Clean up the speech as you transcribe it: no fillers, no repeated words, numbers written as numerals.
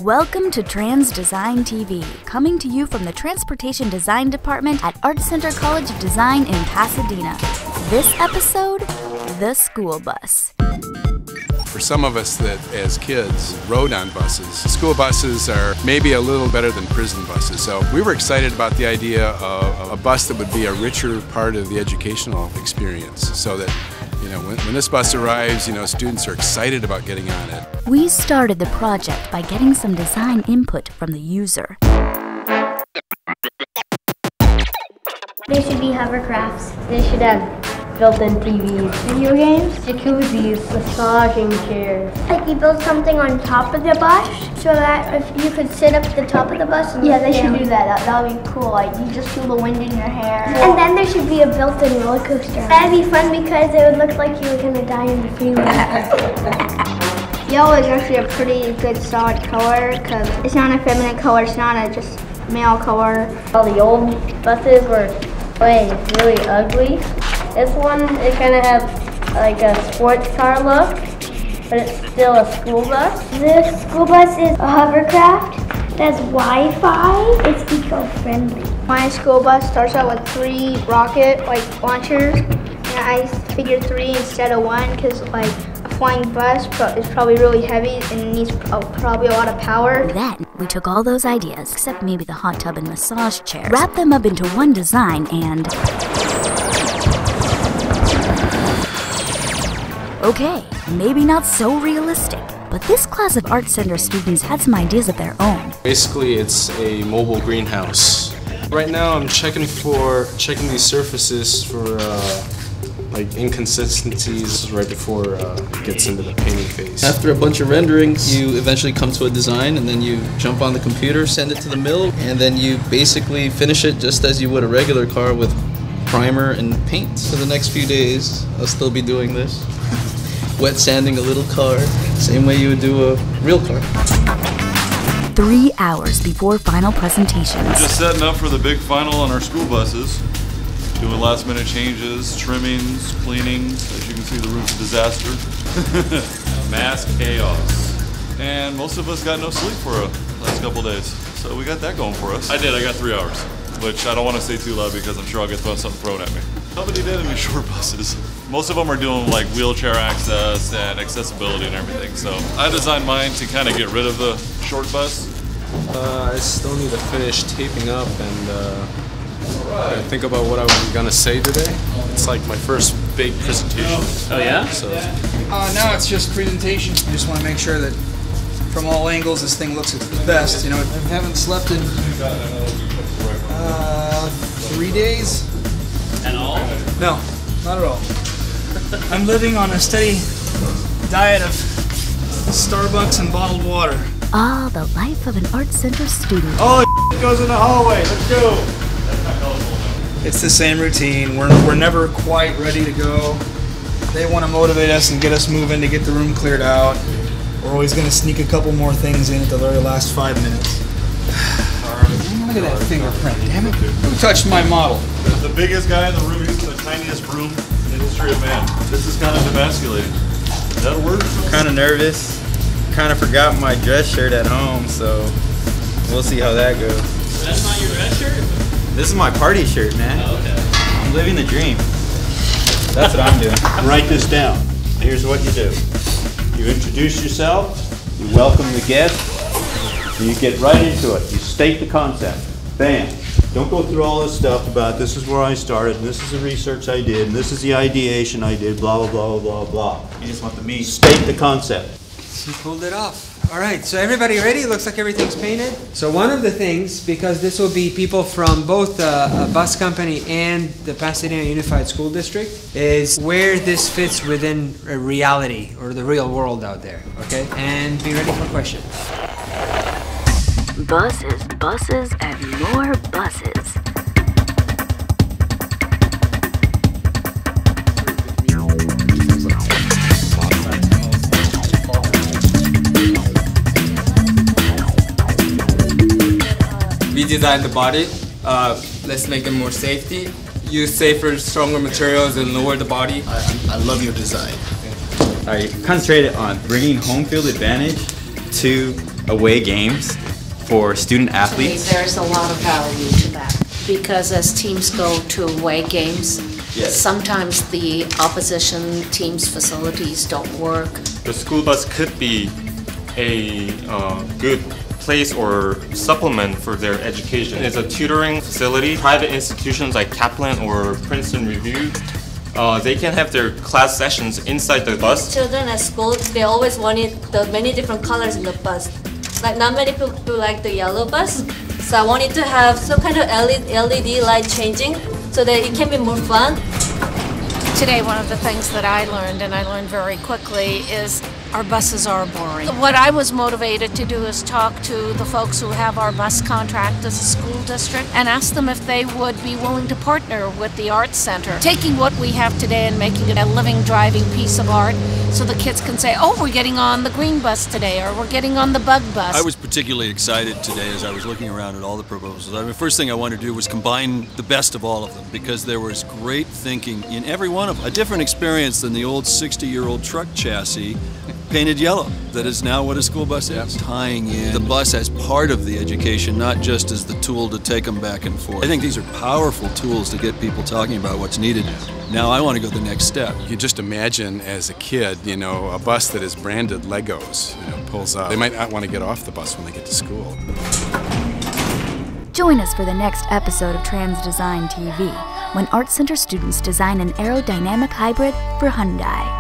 Welcome to TransDesign TV, coming to you from the Transportation Design Department at Art Center College of Design in Pasadena. This episode, the school bus. For some of us that, as kids, rode on buses, school buses are maybe a little better than prison buses. So we were excited about the idea of a bus that would be a richer part of the educational experience, so that when this bus arrives, students are excited about getting on it. We started the project by getting some design input from the user. They should be hovercrafts. They should have built-in TVs, video games, jacuzzis, massaging chairs. Like you build something on top of the bus so that if you could sit up at the top of the bus. Yeah, they should do that. That would be cool. Like you just feel the wind in your hair. And then there should be a built-in roller coaster. That'd be fun because it would look like you were gonna die in the freeway. Yellow is actually a pretty good solid color because it's not a feminine color. It's not a just male color. All the old buses were really ugly. This one, it kind of has like a sports car look, but it's still a school bus. This school bus is a hovercraft. It has Wi-Fi. It's eco-friendly. My school bus starts out with 3 rocket launchers, and I figured 3 instead of 1 because a flying bus is probably really heavy and needs probably a lot of power. Then we took all those ideas, except maybe the hot tub and massage chair, wrapped them up into one design and... Okay, maybe not so realistic, but this class of Art Center students had some ideas of their own. Basically, it's a mobile greenhouse. Right now, I'm checking these surfaces for inconsistencies right before it gets into the painting phase. After a bunch of renderings, you eventually come to a design, and then you jump on the computer, send it to the mill, and then you basically finish it just as you would a regular car with primer and paint. For the next few days, I'll still be doing this. Wet sanding a little car, same way you would do a real car. 3 hours before final presentations. We're just setting up for the big final on our school buses. Doing last minute changes, trimmings, cleanings. As you can see, the roof's a disaster. Mass chaos. And most of us got no sleep for the last couple days. So we got that going for us. I got 3 hours. Which I don't want to say too loud because I'm sure I'll get something thrown at me. Nobody did any short buses. Most of them are doing wheelchair access and accessibility and everything. So I designed mine to kind of get rid of the short bus. I still need to finish taping up and think about what I was gonna say today. It's like my first big presentation. Oh yeah? So now it's just presentation. I just want to make sure that from all angles this thing looks its best. I haven't slept in 3 days. At all? No, not at all. I'm living on a steady diet of Starbucks and bottled water. Ah, the life of an Art Center student. Oh, goes in the hallway. Let's go. It's the same routine. We're never quite ready to go. They want to motivate us and get us moving to get the room cleared out. We're always going to sneak a couple more things in at the very last 5 minutes. Look at that fingerprint, damn it. Who touched my model? The biggest guy in the room using the tiniest broom in the history of man. This is kind of demasculating. That'll work? I'm kind of nervous. Kind of forgot my dress shirt at home, so we'll see how that goes. That's not your dress shirt? This is my party shirt, man. Oh, okay. I'm living the dream. That's what I'm doing. Write this down. Here's what you do. You introduce yourself, you welcome the guest, and you get right into it. You state the concept. Bam. Don't go through all this stuff about this is where I started, and this is the research I did, and this is the ideation I did, blah, blah, blah, blah, blah. You just want the meat. State the concept. She pulled it off. All right, so everybody ready? Looks like everything's painted. So one of the things, because this will be people from both a bus company and the Pasadena Unified School District, is where this fits within a reality or the real world out there, okay? And be ready for questions. Buses, buses, and more buses. We designed the body. Let's make it more safety. Use safer, stronger materials and lower the body. I love your design. I concentrated on bringing home field advantage to away games for student athletes. There's a lot of value to that because as teams go to away games, yes, sometimes the opposition team's facilities don't work. The school bus could be a good place or supplement for their education. It's a tutoring facility. Private institutions like Kaplan or Princeton Review, they can have their class sessions inside the bus. Children at school, they always wanted the many different colors in the bus. Like not many people like the yellow bus, so I wanted to have some kind of LED light changing so that it can be more fun. Today, one of the things that I learned, and I learned very quickly, is our buses are boring. What I was motivated to do is talk to the folks who have our bus contract as a school district and ask them if they would be willing to partner with the Arts Center, taking what we have today and making it a living, driving piece of art so the kids can say, oh, we're getting on the green bus today, or we're getting on the bug bus. I was particularly excited today as I was looking around at all the proposals. I mean, the first thing I wanted to do was combine the best of all of them because there was great thinking in every one of them. A different experience than the old 60-year-old truck chassis painted yellow that is now what a school bus is. Tying in the bus as part of the education, not just as the tool to take them back and forth. I think these are powerful tools to get people talking about what's needed. Now I want to go the next step. You just imagine as a kid, you know, a bus that is branded Legos, you know, pulls up. They might not want to get off the bus when they get to school. Join us for the next episode of TransDesign TV, when Art Center students design an aerodynamic hybrid for Hyundai.